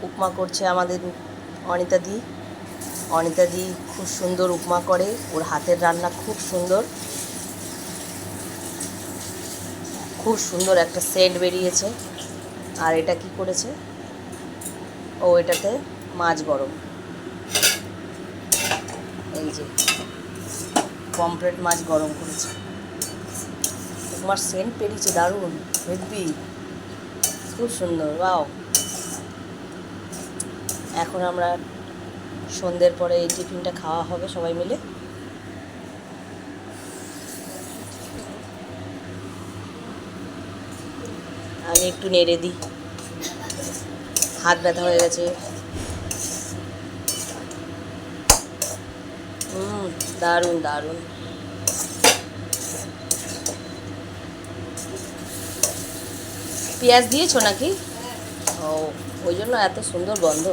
উপমা করছে আমাদের অনিতাদি। অনিতাদি খুব সুন্দর উপমা করে, ওর হাতের রান্না খুব সুন্দর, খুব সুন্দর একটা সেন্ট বেরিয়েছে। আর এটা কি করেছে, ও এটাতে মাছ গরম, এই যে পমফ্রেট মাছ গরম করেছে। উপমার সেন্ট বেরিয়েছে, দারুণ, হেভি, খুব সুন্দর, ওয়াও। এখন আমরা সন্ধ্যের পরে এই টিফিনটা খাওয়া হবে সবাই মিলে। আমি একটু নেড়ে দিই, হাত ব্যথা হয়ে গেছে। দারুণ দারুণ। পেঁয়াজ দিয়েছো নাকি? ও, ওই জন্য এত সুন্দর গন্ধ।